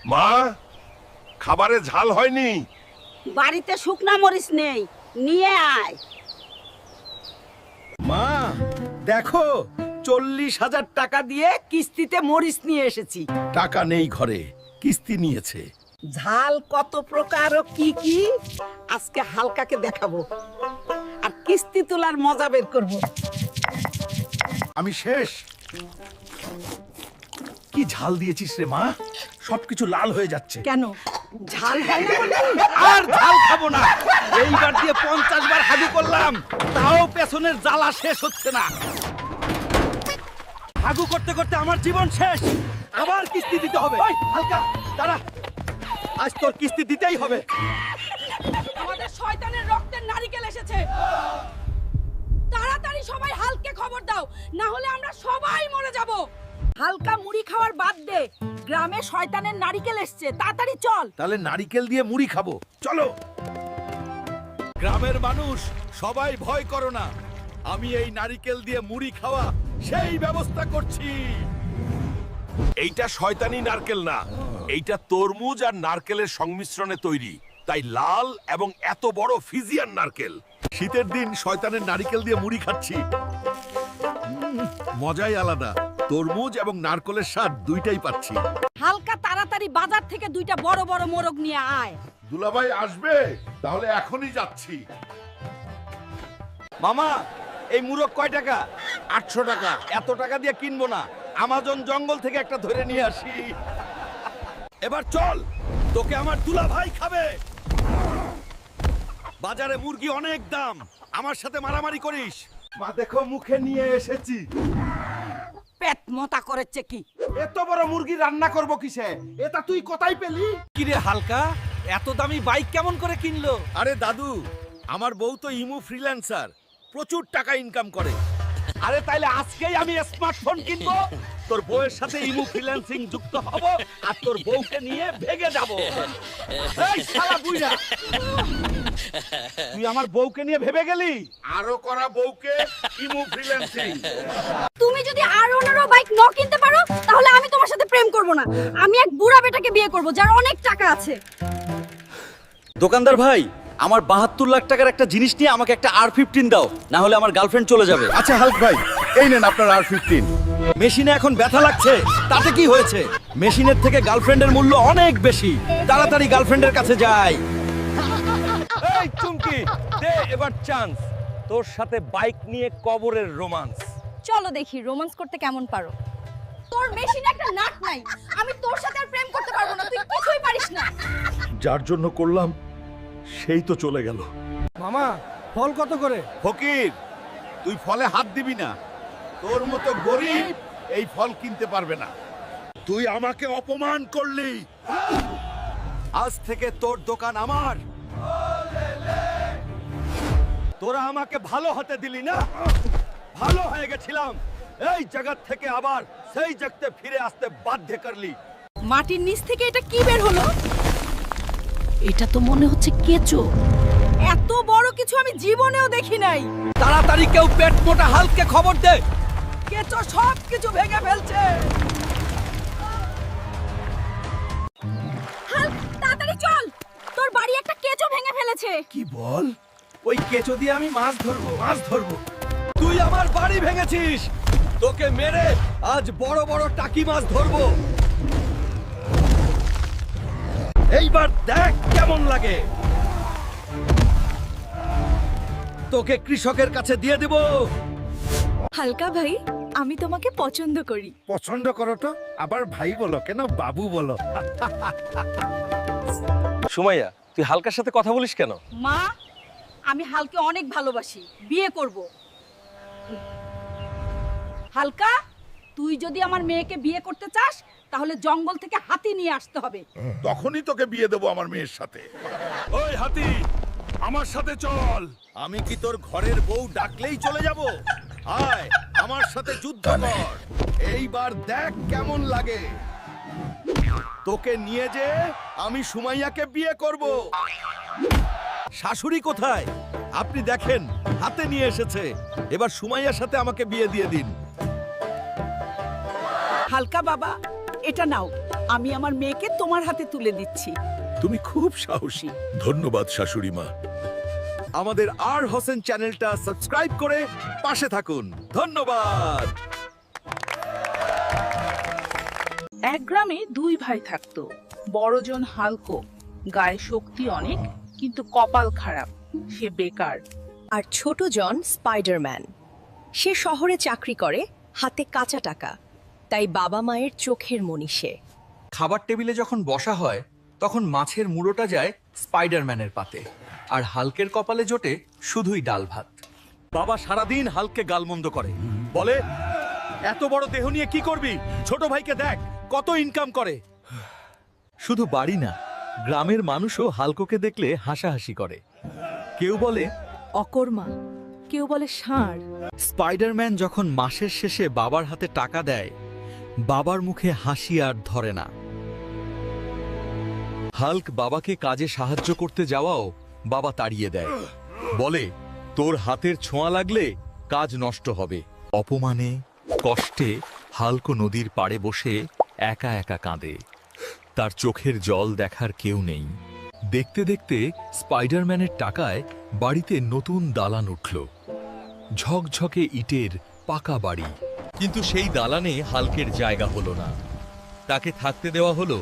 মা, খাবারে ঝাল হয়নি। বাড়িতে শুকনা মরিচ নেই, নিয়ে আয়। মা দেখো, 40,000 টাকা দিয়ে কিস্তিতে মরিচ নিয়ে এসেছি। টাকা নেই ঘরে, কিস্তি নিয়েছে। ঝাল কত প্রকার ও কি কি আজকে হালকাকে দেখাবো, আর কিস্তি তোলার মজা বের করব। আমি শেষ। কি ঝাল দিয়েছিস রে মা, সবকিছু লাল হয়ে যাচ্ছে। কেন ঝাল হয় না বলে? আর ঝাল খাবো না। এইবার দিয়ে 50 বার হাগু করলাম, তাও পেছনের জ্বালা শেষ হচ্ছে না। হাগু করতে করতে আমার জীবন শেষ। আবার কিস্তি দিতে হবে। ওই হালকা দাঁড়া, আজ তোর কিস্তি দিতেই হবে। আমাদের শয়তানের রক্তের নারকেল এসেছে। তাড়াতাড়ি সবাই হালকে খবর দাও, না হলে আমরা সবাই মরে যাব। হালকা মুড়ি খাওয়ার বাদ দে, গ্রামে শয়তানের নারকেল এসেছে, তাড়াতাড়ি চল। তাহলে নারিকেল দিয়ে মুড়ি খাবো, চলো। গ্রামের মানুষ সবাই ভয় করো না, আমি এই নারিকেল দিয়ে মুড়ি খাওয়া সেই ব্যবস্থা করছি। এইটা শয়তানি নারকেল না, এইটা তরমুজ আর নারকেলের সংমিশ্রণে তৈরি, তাই লাল এবং এত বড় ফিজিয়ান নারকেল। শীতের দিন শয়তানের নারকেল দিয়ে মুড়ি খাচ্ছি, মজাই আলাদা। তরমুজ এবং নারকেলের স্বাদ দুইটাই পাচ্ছি। হালকা তাড়াতাড়ি বাজার থেকে দুইটা বড় বড় মোরগ নিয়ে আয়। দুলাভাই আসবে, তাহলে এখনই যাচ্ছি। মামা, এই মুরগ কয় টাকা? 800 টাকা। এত টাকা দিয়ে কিনবো না, আমাজন জঙ্গল থেকে একটা ধরে নিয়ে আসি। এবার চল, তোকে আমার দুলা ভাই খাবে। বাজারে মুরগি অনেক দাম, আমার সাথে মারামারি করিস। মা দেখো, মুখে নিয়ে এসেছি। পেট মোটা করেছে কি? এত বড় মুরগি রান্না করব কিসে? এটা তুই কোথায় পেলি? কিরে হালকা, এত দামি বাইক কেমন করে কিনলো? আরে দাদু, আমার বউ তো ইমু ফ্রিল্যান্সার, প্রচুর টাকা ইনকাম করে। আরে তাইলে আজকেই আমি স্মার্টফোন কিনবো, তোর বউয়ের সাথে ইমু ফ্রিল্যান্সিং যুক্ত হব, আর তোর বউকে নিয়ে ভেগে যাব। এই শালা বুইড়া, তুই আমার বউকে নিয়ে ভেবে গেলি? আরো করা বউকে ইমু ফ্রিল্যান্সিং। তুমি যদি আর ওনারও বাইক ন কিনতে পারো, তাহলে আমি তোমার সাথে প্রেম করব না। আমি এক বুড়া বেটাকে বিয়ে করব যার অনেক টাকা আছে। দোকানদার ভাই, আমার 72 লাখ টাকার একটা জিনিস নিয়ে আমাকে একটা R15 দাও, না হলে আমার গার্লফ্রেন্ড চলে যাবে। আচ্ছা হালক ভাই, এই নেন আপনার R15। মেশিনে এখন ব্যথা লাগছে, তাতে কি হয়েছে? মেশিনের থেকে গার্লফ্রেন্ডের মূল্য অনেক বেশি। তাড়াতাড়ি গার্লফ্রেন্ডের কাছে যাই। এই চুমকি, দে এবার চান্স, তোর সাথে বাইক নিয়ে কবরের রোমান্স। চলো দেখি রোমান্স করতে কেমন পারো। তোর মেশিনে একটা নাট নাই, আমি তোর সাথে আর প্রেম করতে পারবো না, তুই কিছুই পারিস না। যার জন্য করলাম সেই তো চলে গেল। মামা, ফল কত করে? ফকির, তুই ফলে হাত দিবি না, তোর মতো গরিব এই ফল কিনতে পারবে না। তুই আমাকে অপমান করলি, আজ থেকে তোর দোকান আমার। তোরা আমাকে ভালো হতে দিলি না, ভালো হয়ে গেছিলাম, এই জায়গা থেকে আবার সেই জায়গাতে ফিরে আসতে বাধ্য করলি। মাটির নিচ থেকে এটা কি বের হলো? এটা তো মনে হচ্ছে কেঁচো। এত বড় কিছু আমি জীবনেও দেখি নাই। তাড়াতাড়ি কেউ পেট মোটা হালকে খবর দে। কেঁচো সব কিছু ভেঙে ফেলছে। হাল্ক, তাড়াতাড়ি চল, তোর বাড়ি একটা কেঁচো ভেঙে ফেলেছে। কি বল? ওই কেঁচো দিয়ে আমি মাছ ধরবো, মাছ ধরবো। তুই আমার বাড়ি ভেঙেছিস, তোকে মেরে আজ বড় বড় টাকি মাছ ধরবো। এইবার দেখ কেমন লাগে। তোকে কৃষকের কাছে দিয়ে দেব। হালকা ভাই, আমি তোমাকে পছন্দ করি। পছন্দ করো তো, আবার ভাই বলো কেন, বাবু বলো। সুমাইয়া, তুই হালকার সাথে কথা বলিস কেন? মা, আমি হালকে অনেক ভালোবাসি, বিয়ে করব। হালকা, তুই যদি আমার মেয়েকে বিয়ে করতে চাস, তাহলে জঙ্গল থেকে হাতি নিয়ে আসতে হবে। তখনই তোকে বিয়ে দেবো আমার মেয়ের সাথে। ওই হাতি, আমার সাথে চল। আমি কি তোর ঘরের বউ ডাকলেই চলে যাব? আয় আমার সাথে যুদ্ধ কর, এইবার দেখ কেমন লাগে। তোকে নিয়ে যে আমি সুমাইয়াকে বিয়ে করব। শাশুড়ি কোথায়? আপনি দেখেন, হাতে নিয়ে এসেছে। এবার সুমাইয়ার সাথে আমাকে বিয়ে দিয়ে দিন। হালকা বাবা, এটা নাও, আমি আমার মেয়েকে তোমার হাতে তুলে দিচ্ছি। তুমি খুব সাহসী। ধন্যবাদ শাশুড়ি মা। আমাদের আর হোসেন চ্যানেলটা সাবস্ক্রাইব করে পাশে থাকুন। ধন্যবাদ। এক গ্রামে দুই ভাই থাকতো। বড়জন হালকো, গায়ে শক্তি অনেক, কিন্তু কপাল খারাপ, সে বেকার। আর ছোট জন স্পাইডারম্যান। সে শহরে চাকরি করে, হাতে কাঁচা টাকা, তাই বাবা মায়ের চোখের মনি সে। খাবার টেবিলে যখন বসা হয় তখন মাছের মুড়োটা যায় স্পাইডারম্যানের পাতে, আর হাল্কের কপালে জোটে শুধুই ডাল ভাত। বাবা সারাদিন হাল্ককে গালমন্দ করে, বলে এত বড় দেহ নিয়ে কি করবি? ছোট ভাইকে দেখ কত ইনকাম করে। শুধু বাড়ি না, গ্রামের মানুষও হাল্ককে দেখলে হাসাহাসি করে। কেউ বলে অকর্মা, কেউ বলে ষাঁড়। স্পাইডারম্যান যখন মাসের শেষে বাবার হাতে টাকা দেয়, বাবার মুখে হাসি আর ধরে না। হাল্ক বাবাকে কাজে সাহায্য করতে যাওয়াও বাবা তাড়িয়ে দেয়, বলে তোর হাতের ছোঁয়া লাগলে কাজ নষ্ট হবে। অপমানে কষ্টে হাল্ক নদীর পাড়ে বসে একা একা কাঁদে। তার চোখের জল দেখার কেউ নেই। দেখতে দেখতে স্পাইডারম্যানের টাকায় বাড়িতে নতুন দালান উঠল, ঝকঝকে ইটের পাকা বাড়ি। কিন্তু সেই দালানে হাল্কের জায়গা হলো না। তাকে থাকতে দেওয়া হলো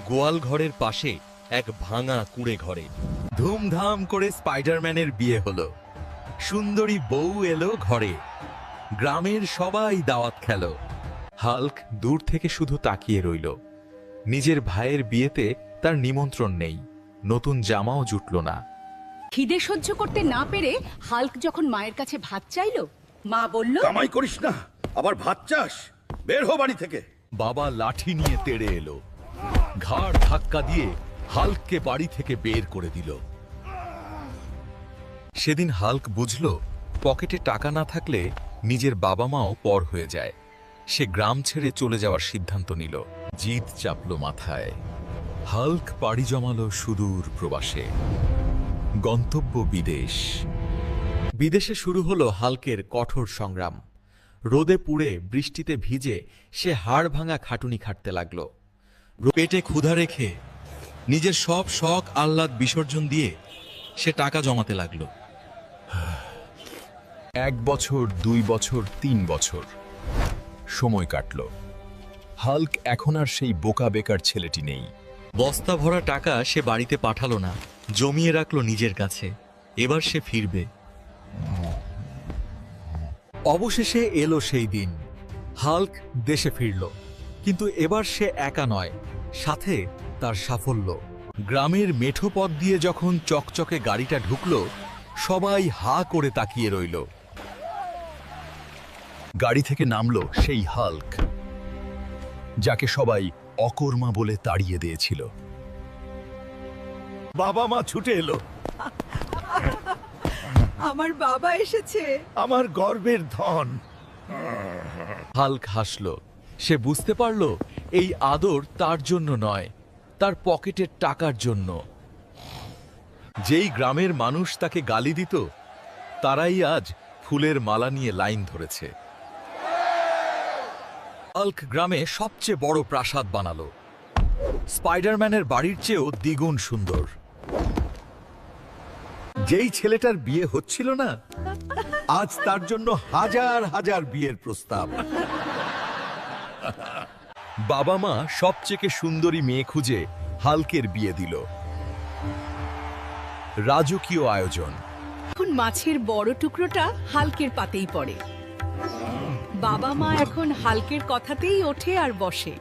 গোয়াল ঘরের পাশে এক ভাঙা কুঁড়ে ঘরে। ধুমধাম করে স্পাইডারম্যানের বিয়ে হলো। সুন্দরী বউ এলো ঘরে। গ্রামের সবাই দাওয়াত খেল। হাল্ক দূর থেকে শুধু তাকিয়ে রইল। নিজের ভাইয়ের বিয়েতে তার নিমন্ত্রণ নেই, নতুন জামাও জুটল না। খিদে সহ্য করতে না পেরে হাল্ক যখন মায়ের কাছে ভাত চাইলো, মা বলল, কামাই করিস না, আবার ভাত চাস? বের হো বাড়ি থেকে। বাবা লাঠি নিয়ে তেড়ে এলো, ঘাড় ধাক্কা দিয়ে হাল্ককে বাড়ি থেকে বের করে দিল। সেদিন হাল্ক বুঝল পকেটে টাকা না থাকলে নিজের বাবা মাও পর হয়ে যায়। সে গ্রাম ছেড়ে চলে যাওয়ার সিদ্ধান্ত নিল। জিদ চাপল মাথায়। হাল্ক পাড়ি জমালো সুদূর প্রবাসে। গন্তব্য বিদেশ। বিদেশে শুরু হলো হাল্কের কঠোর সংগ্রাম। রোদে পুড়ে বৃষ্টিতে ভিজে সে হাড় ভাঙা খাটুনি খাটতে লাগলো। পেটে ক্ষুধা রেখে নিজের সব শখ আহ্লাদ বিসর্জন দিয়ে সে টাকা জমাতে লাগলো। 1 বছর, 2 বছর, 3 বছর সময় কাটল। হাল্ক এখন আর সেই বোকা বেকার ছেলেটি নেই। বস্তা ভরা টাকা সে বাড়িতে পাঠালো না, জমিয়ে রাখলো নিজের কাছে। এবার সে ফিরবে। অবশেষে এলো সেই দিন। হাল্ক দেশে ফিরল, কিন্তু এবার সে একা নয়, সাথে তার সাফল্য। গ্রামের মেঠো পথ দিয়ে যখন চকচকে গাড়িটা ঢুকলো, সবাই হা করে তাকিয়ে রইল। গাড়ি থেকে নামলো সেই হাল্ক, যাকে সবাই অকর্মা বলে তাড়িয়ে দিয়েছিল। বাবা মা ছুটে এলো। আমার বাবা এসেছে। আমার গর্বের ধন। হাল্ক হাসল। সে বুঝতে পারল এই আদর তার জন্য নয়, তার পকেটের টাকার জন্য। যেই গ্রামের মানুষ তাকে গালি দিত, তারাই আজ ফুলের মালা নিয়ে লাইন ধরেছে। হাল্ক গ্রামে সবচেয়ে বড় প্রাসাদ বানালো, স্পাইডারম্যানের বাড়ির চেয়েও দ্বিগুণ সুন্দর। যেই ছেলেটার বিয়ে হচ্ছিল না, আজ তার জন্য হাজার হাজার বিয়ের প্রস্তাব। বাবা মা সবচেয়ে সুন্দরী মেয়ে খুঁজে হাল্কের বিয়ে দিল। রাজকীয় আয়োজন। এখন মাছের বড় টুকরোটা হাল্কের পাতেই পড়ে। বাবা মা এখন হাল্কের কথাতেই ওঠে আর বসে।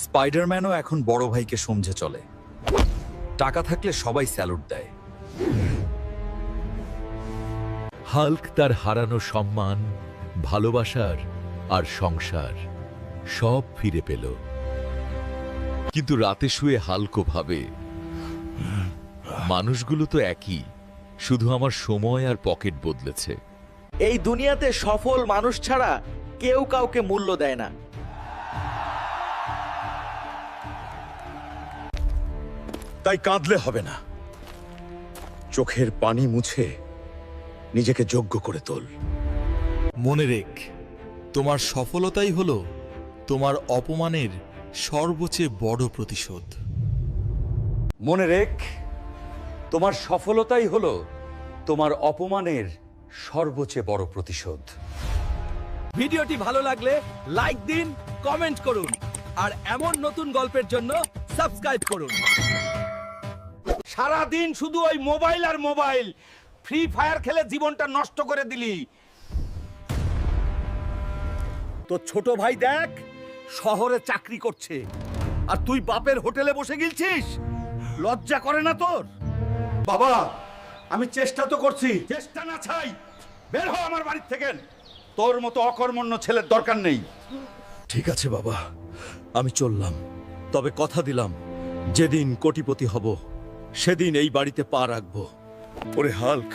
স্পাইডারম্যানও এখন বড় ভাইকে সমঝে চলে। টাকা থাকলে সবাই স্যালুট দেয়। হাল্ক তার হারানো সম্মান, ভালোবাসার আর সংসার সব ফিরে পেল। কিন্তু রাতে শুয়ে হাল্কও ভাবে, মানুষগুলো তো একই, শুধু আমার সময় আর পকেট বদলেছে। এই দুনিয়াতে সফল মানুষ ছাড়া কেউ কাউকে মূল্য দেয় না। তাই কাঁদলে হবে না, চোখের পানি মুছে নিজেকে যোগ্য করে তোল। মনে রেখ, তোমার সফলতাই হলো তোমার অপমানের সর্বচেয়ে বড় প্রতিশোধ। মনে রেখ, তোমার সফলতাই হলো তোমার অপমানের সর্বচেয়ে বড় প্রতিশোধ। ভিডিওটি ভালো লাগলে লাইক দিন, কমেন্ট করুন আর এমন নতুন গল্পের জন্য সাবস্ক্রাইব করুন। সারা দিন শুধু ওই মোবাইল আর মোবাইল, ফ্রি ফায়ার খেলে জীবনটা নষ্ট করে দিলি। তো ছোট ভাই দেখ, শহরে চাকরি করছে আর তুই বাপের হোটেলে বসে গিলছিস। লজ্জা করে না তোর? বাবা, আমি চেষ্টা তো করছি। চেষ্টা না ছাই, বের হ আমার বাড়ি থেকে। তোর মতো অকর্মণ্য ছেলের দরকার নেই। ঠিক আছে বাবা, আমি চললাম। তবে কথা দিলাম, যেদিন কোটিপতি হব সেদিন এই বাড়িতে পা রাখবো। ওরে হাল্ক,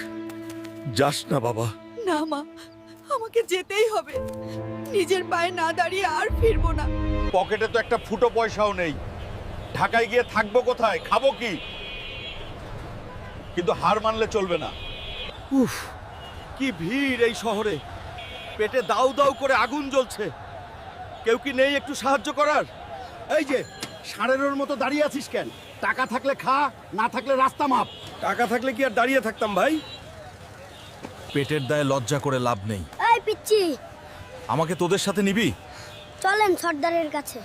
যাস না বাবা। না মা, আমাকে যেতেই হবে। নিজের পায়ে না দাঁড়িয়ে আর ফিরবো না। পকেটে তো একটা ফুটো পয়সাও নেই। ঢাকায় গিয়ে থাকবো কোথায়, খাবো কি? কিন্তু হার মানলে চলবে না। উফ, কি ভিড় এই শহরে। পেটে দাউ দাউ করে আগুন জ্বলছে। কেউ কি নেই একটু সাহায্য করার? এই যে ষাঁড়ের মতো দাঁড়িয়ে আছিস কেন? টাকা থাকলে খা, না থাকলে রাস্তা মাপ। টাকা থাকলে কি আর দাঁড়িয়ে থাকতাম ভাই? পেটের দায়ে লজ্জা করে লাভ নেই। এই পিচ্চি, আমাকে তোদের সাথে নিবি? চলেন সর্দারের কাছে।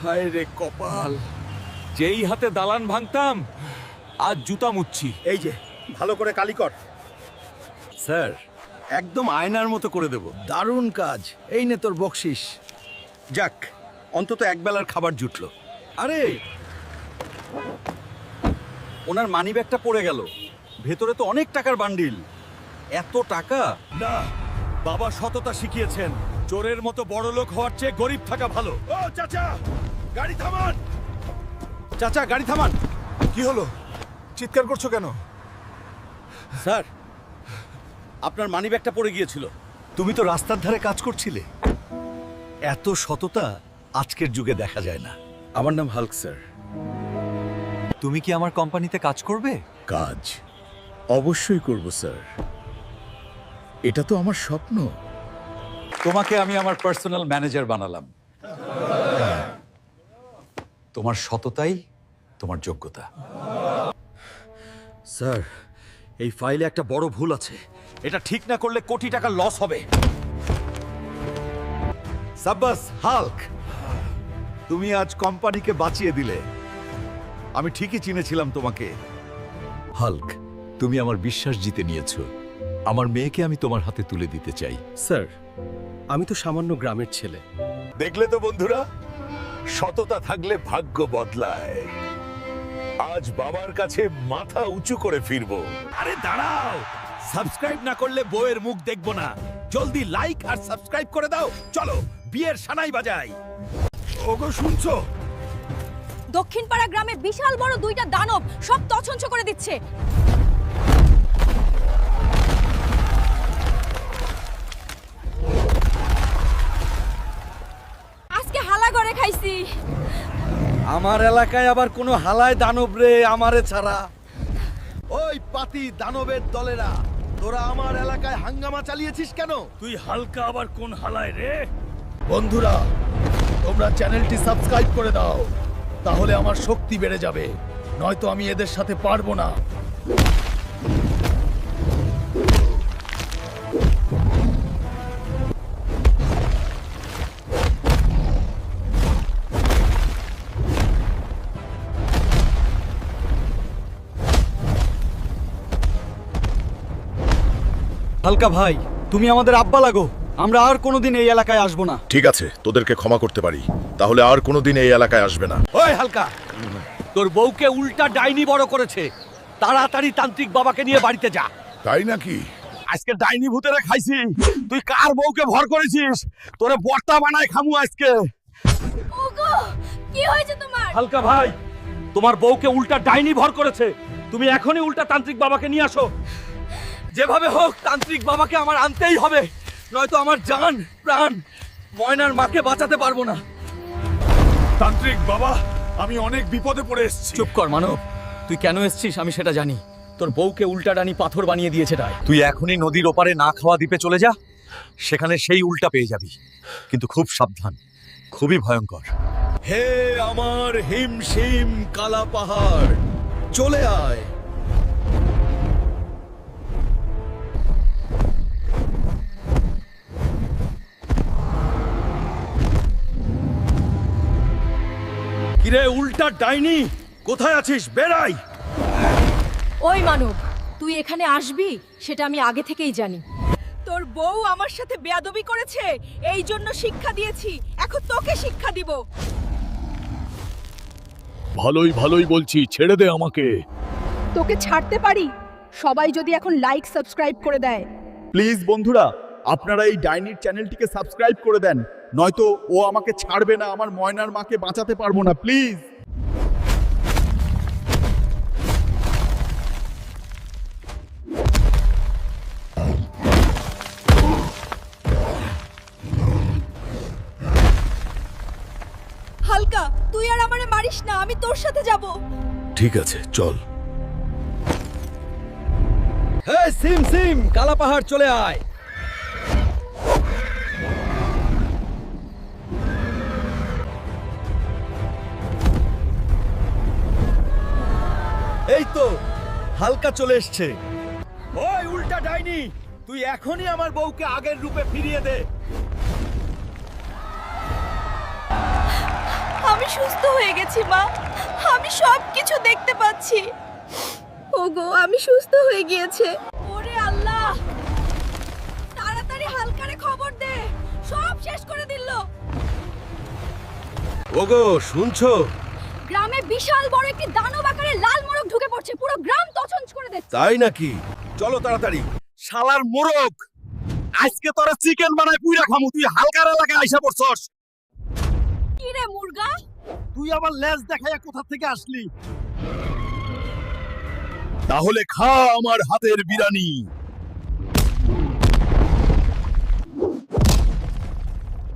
হায় রে কপাল, যেই হাতে দালান ভাঙতাম আজ জুতা মুচ্ছি। এই যে ভালো করে কালি কর। স্যার, একদম আয়নার মতো করে দেব। দারুণ কাজ। এই নে তোর বকশিস। যাক, অন্তত একবেলার খাবার জুটলো। আরে, ওনার মানিব্যাগটা পড়ে গেল। ভেতরে তো অনেক টাকার বান্ডিল। এত টাকা না, বাবা সততা শিখিয়েছেন। চোরের মতো বড় লোক হওয়ার চেয়ে গরিব থাকা ভালো। ও চাচা, গাড়ি থামান। চাচা, গাড়ি থামান। কি হলো? চিৎকার করছো কেন? স্যার, আপনার মানিব্যাগটা পড়ে গিয়েছিল। তুমি তো রাস্তার ধারে কাজ করছিলে। এত সততা আজকের যুগে দেখা যায় না। আমার নাম হাল্ক স্যার। তুমি কি আমার কোম্পানিতে কাজ করবে? কাজ অবশ্যই করব স্যার, এটা তো আমার স্বপ্ন। তোমাকে আমি আমার পার্সোনাল ম্যানেজার বানালাম। তোমার সততাই তোমার যোগ্যতা। স্যার, এই ফাইলে একটা বড় ভুল আছে। এটা ঠিক না করলে কোটি টাকা লস হবে। সাব্বাস হাল্ক, তুমি আজ কোম্পানিকে বাঁচিয়ে দিলে। আমি ঠিকই চিনেছিলাম তোমাকে। হাল্ক, তুমি আমার বিশ্বাস জিতে নিয়েছো। আমার মেয়েকে আমি তোমার হাতে তুলে দিতে চাই। স্যার, আমি তো সামান্য গ্রামের ছেলে। দেখলে তো বন্ধুরা, সততা থাকলে ভাগ্য বদলায়। আজ বাবার কাছে মাথা উঁচু করে ফিরবো। আরে দাঁড়াও, সাবস্ক্রাইব না করলে বউয়ের মুখ দেখবো না। জলদি লাইক আর সাবস্ক্রাইব করে দাও। চলো বিয়ের সানাই বাজাই। ওগো শুনছো? দক্ষিণ পাড়া গ্রামে বিশাল বড় দুইটা দানব সব তছনছ করে দিচ্ছে। আজকে হালা করে খাইছি। আমার এলাকায় আবার কোনো হালায় দানব রে আমারে ছাড়া? ওই পাতি দানবের দলেরা, তোরা আমার এলাকায় হাঙ্গামা চালিয়েছিস কেন? তুই হালকা আবার কোন হালায় রে? বন্ধুরা, তোমরা চ্যানেলটি সাবস্ক্রাইব করে দাও, তাহলে আমার শক্তি বেড়ে যাবে। নয়তো আমি এদের সাথে পারবো না। হালকা ভাই, তুমি আমাদের আব্বা লাগো। আমরা আর কোনোদিন এই এলাকায় আসবো না। ঠিক আছে, তোদেরকে ক্ষমা করতে পারি। তাহলে আর কোনোদিন এই এলাকায় আসবে না। ওই হালকা, তোর বউকে উল্টা ডাইনি বড় করেছে। তাড়াতাড়ি তান্ত্রিক বাবাকে নিয়ে বাড়িতে যা। তাই নাকি? আজকে ডাইনি ভূতেরা খাইছি। তুই কার বউকে ভর করেছিস? তোরে বর্তা বানায় খামু আজকে। ওগো, কি হয়েছে তোমার? হালকা ভাই, তোমার বউকে উল্টা ডাইনি ভর করেছে। তুমি এখনই উল্টা তান্ত্রিক বাবাকে নিয়ে আসো। যেভাবে হোক তান্ত্রিক বাবাকে আমার আনতেই হবে, নয়তো আমার জান প্রাণ ময়নার মাকে বাঁচাতে পারবো না। তান্ত্রিক বাবা, আমি অনেক বিপদে পড়ে এসেছি। চুপ কর মানব, তুই কেন এসেছিস আমি সেটা জানি। তোর বউকে উল্টা ডানি পাথর বানিয়ে দিয়েছে তাই। তুই এখনই নদীর ওপারে না খাওয়া দ্বীপে চলে যা, সেখানে সেই উল্টা পেয়ে যাবি। কিন্তু খুব সাবধান, খুবই ভয়ঙ্কর। হে আমার হিমশিম কালা পাহাড়, চলে আয়। কিরে উল্টা ডাইনি, কোথায় আছিস? বেড়াই। ওই মানব, তুই এখানে আসবি সেটা আমি আগে থেকেই জানি। তোর বউ আমার সাথে বেয়াদবি করেছে, এই জন্য শিক্ষা দিয়েছি, এখন তোকে শিক্ষা দিব। ভালোই ভালোই বলছি, ছেড়ে দে আমাকে। তোকে ছাড়তে পারি সবাই যদি এখন লাইক সাবস্ক্রাইব করে দেয়। প্লিজ বন্ধুরা, আপনারা এই ডাইনির চ্যানেলটিকে সাবস্ক্রাইব করে দেন, নয়তো ও আমাকে ছাড়বে না, আমার ময়নার মাকে বাঁচাতে পারবো না। প্লিজ। হালকা, তুই আর আমারে মারিস না, আমি তোর সাথে যাব। ঠিক আছে, চল। হে সিম সিম কালা পাহাড়, চলে আয়। এই তো হালকা চলে এসছে। ওই উল্টা ডাইনি, তুই এখনই আমার বউকে আগের রূপে ফিরিয়ে দে। আমি সুস্থ হয়ে গেছি মা, আমি সব কিছু দেখতে পাচ্ছি। ওগো, আমি সুস্থ হয়ে গিয়েছে। ওরে আল্লাহ, তাড়াতাড়ি হালকারে খবর দে, সব শেষ করে দিল। ওগো শুনছো? গ্রামে বিশাল বড় একটি দানব আকারে লাল মোরগ ঢুকে পড়ছে, পুরো গ্রাম তছনছ করে দিচ্ছে। তাই নাকি? চলো তাড়াতাড়ি। শালার মোরগ, আজকে তোরা চিকেন বানায় পুইরা খামু। তুই হালকার এলাকায় আইসা পড়ছস। কি রে মুরগা, তুই আবার লেজ দেখাইয়া কোথা থেকে আসলি? তাহলে খা আমার হাতের বিরানি।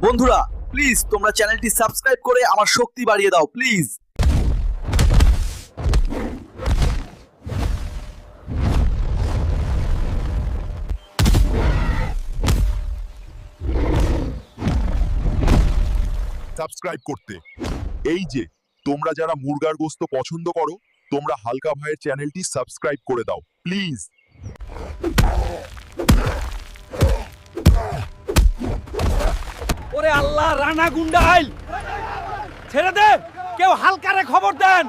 বন্ধুরা প্লিজ তোমরা চ্যানেলটি সাবস্ক্রাইব করে আমার শক্তি বাড়িয়ে দাও প্লিজ। সাবস্ক্রাইব করতে। এই যে তোমরা যারা মুরগার গোস্ত পছন্দ করো, তোমরা হালকা ভাইয়ের চ্যানেলটি সাবস্ক্রাইব করে দাও প্লিজ। ওরে আল্লাহ, রানা গুন্ডা আইল। ছেড়ে দে, কেউ হালকারে খবর দেন।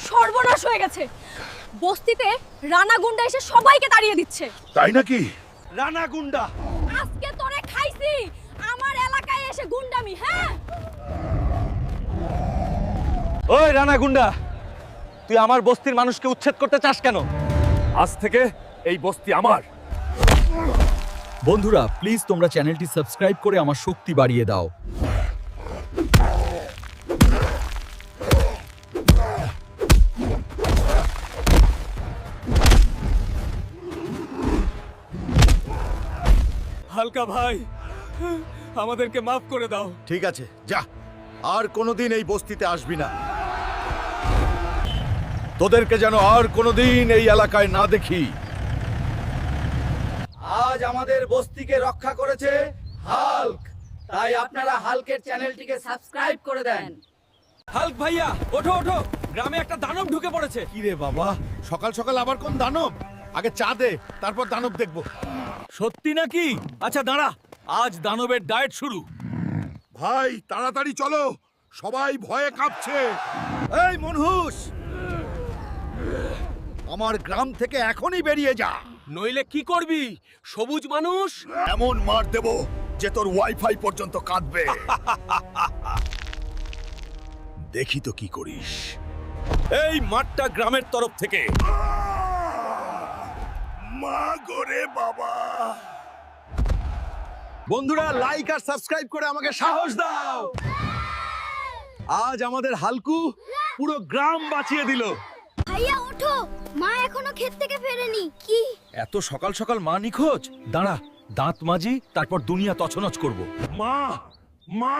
সর্বনাশ হয়ে গেছে। বস্তিতে রানা গুন্ডা এসে সবাইকে তাড়িয়ে দিচ্ছে। তাই নাকি? রানা গুন্ডা, আজকে তোরে খাইছি, আমার এলাকায় এসে গুন্ডামি। হ্যাঁ, ওই রানা গুন্ডা, তুই আমার বস্তির মানুষকে উচ্ছেদ করতে চাস কেন? আজ থেকে এই বস্তি আমার। বন্ধুরা প্লিজ তোমরা চ্যানেলটি সাবস্ক্রাইব করে আমার শক্তি বাড়িয়ে দাও। হালকা ভাই, আমাদেরকে মাফ করে দাও। ঠিক আছে, যা, আর কোনোদিন এই বস্তিতে আসবি না। তোদেরকে যেন আর কোনোদিন এই এলাকায় না দেখি। আজ আমাদের বস্তিকে রক্ষা করেছে হাল্ক, তাই আপনারা হাল্কের চ্যানেলটিকে সাবস্ক্রাইব করে দেন। হাল্ক ভাইয়া, ওঠো ওঠো, গ্রামে একটা দানব ঢুকে পড়েছে। কি রে বাবা, সকাল সকাল আবার কোন দানব? আগে চা দে, তারপর দানব দেখবো। সত্যি নাকি? আচ্ছা দাঁড়া, আজ দানবের ডায়েট শুরু। ভাই তাড়াতাড়ি চলো, সবাই ভয়ে কাঁপছে। এই মনহুস, আমার গ্রাম থেকে এখনই বেরিয়ে যা, নইলে কি করবি? সবুজ মানুষ এমন মার দেব যে তোর ওয়াইফাই পর্যন্ত কাঁদবে। দেখি তো কি করিস। এই মাঠটা গ্রামের তরফ থেকে। মা গোরে বাবা। বন্ধুরা লাইক আর সাবস্ক্রাইব করে আমাকে সাহস দাও। আজ আমাদের হালকু পুরো গ্রাম বাঁচিয়ে দিল। ভাইয়া ওঠো, মা এখনো ক্ষেত থেকে ফেরেনি। কি এত সকাল সকাল মা নিখোঁজ? দাঁড়া, দাঁত মাজি, তারপর দুনিয়া তছনছ করব। মা, মা,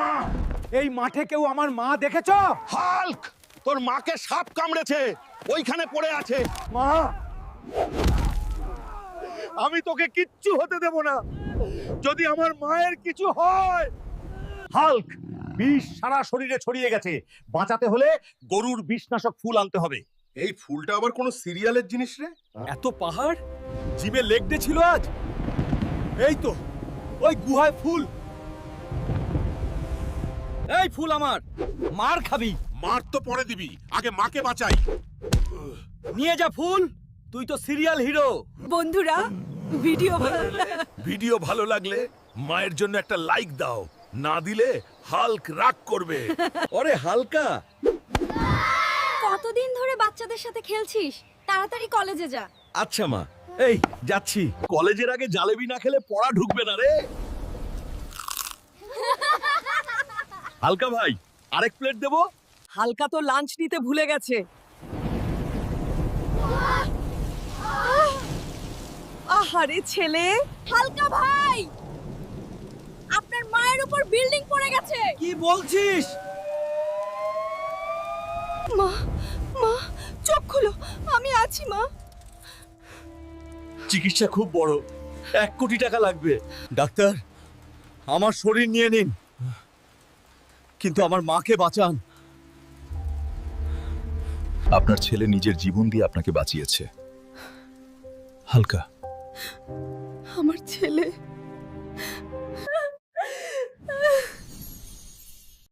এই মাঠে কেউ আমার মা দেখেছো? হাল্ক, তোর মাকে সাপ কামড়েছে, ওইখানে পড়ে আছে। মা, আমি তোকে কিচ্ছু হতে দেব না। যদি আমার মায়ের কিছু হয় হাল্ক, বিষ সারা শরীরে ছড়িয়ে গেছে। বাঁচাতে হলে গরুর বিষনাশক ফুল আনতে হবে। এই ফুলটা আবার কোনো সিরিয়ালের জিনিস রে? এত পাহাড়, জিমে লেগ ডে ছিল আজ। এই তো ওই গুহায় ফুল। এই ফুল আমার, মার খাবি। মার তো পরে দিবি, আগে মাকে বাঁচাই। নিয়ে যা ফুল, তুই তো সিরিয়াল হিরো। বন্ধুরা, ভিডিও ভালো লাগলে মায়ের জন্য একটা লাইক দাও, না দিলে হাল্ক রাগ করবে। ওরে হালকা, কতদিন ধরে বাচ্চাদের সাথে খেলছিস? তাড়াতাড়ি কলেজে যা। আচ্ছা মা, এই যাচ্ছি। কলেজের আগে জালেবি না খেলে পড়া ঢুকবে না রে। হালকা ভাই, আরেক প্লেট দেবো? হালকা তো লাঞ্চ নিতে ভুলে গেছে। আহারে ছেলে, হালকা ভাই, আপনার মায়ের উপর বিল্ডিং পড়ে গেছে। কি বলছিস? মা, মা, চোখ খুলো, আমি আছি মা। চিকিৎসা খুব বড়, 1 কোটি টাকা লাগবে। ডাক্তার, আমার শরীর নিয়ে নিন, কিন্তু আমার মাকে বাঁচান। আপনার ছেলে নিজের জীবন দিয়ে আপনাকে বাঁচিয়েছে। হালকা, আমার ছেলে